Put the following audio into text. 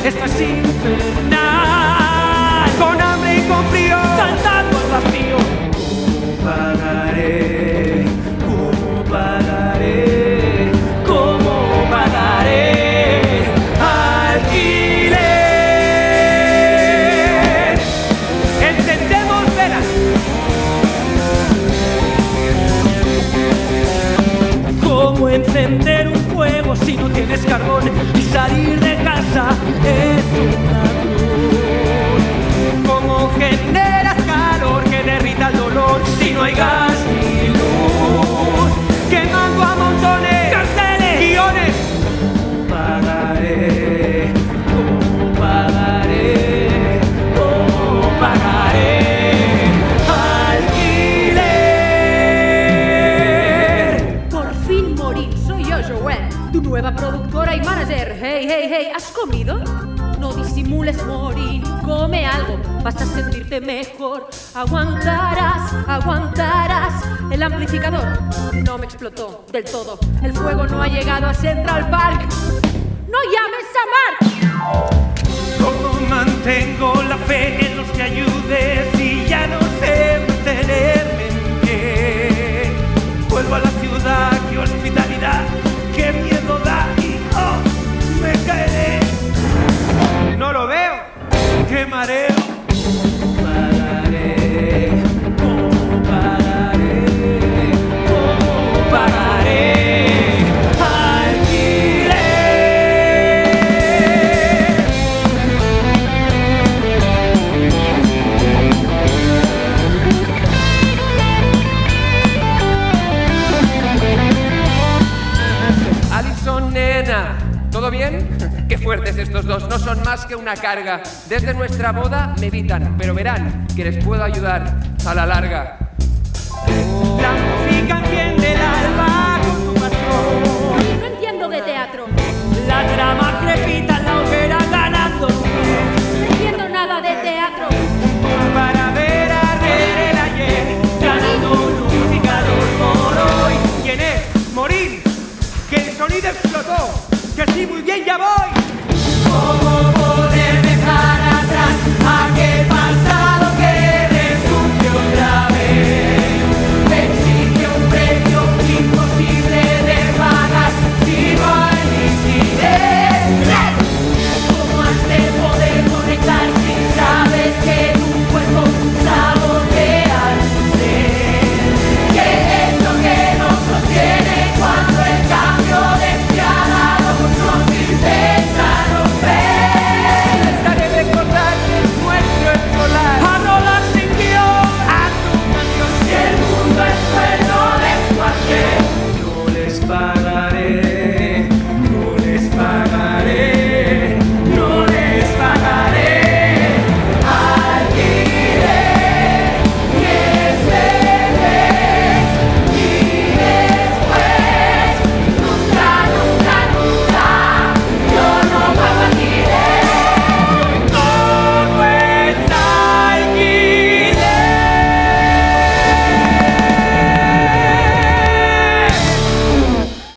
esto es infernal. Con hambre y con frío, saltando al vacío. Pagaré, ¿cómo pagaré? ¿Cómo pagaré? Alquiler. Encendemos velas. ¿Cómo encender un fuego si no tienes carbón? Y salir de casa es una cruz. ¿Cómo generas calor que derrita el dolor si no hay gas ni luz? Quemando a montones, carteles, guiones. Pagaré, ¿cómo pagaré? ¿Cómo pagaré? Alquiler. Por fin morir, soy yo, Joanne, tu nueva productora y manager. Hey, hey, hey, ¿has comido? No disimules, Morín, come algo, vas a sentirte mejor. Aguantarás, aguantarás. El amplificador no me explotó del todo. El fuego no ha llegado a Central Park. ¡No llames a Mark! ¿Cómo mantengo la fe en los que ayudes si ya no sé mantenerme en pie? Vuelvo a la ciudad, qué hospitalidad, qué miedo da y oh, me caeré. No lo veo, qué mareo. Pagaré, ¿cómo pagaré? ¿Cómo pagaré? Alquiler. Alison, nena, ¿todo bien? Qué fuertes estos dos, no son más que una carga. Desde nuestra boda me evitan, pero verán que les puedo ayudar a la larga. La música enciende el alma con tu patrón. No entiendo de teatro. La trama crepita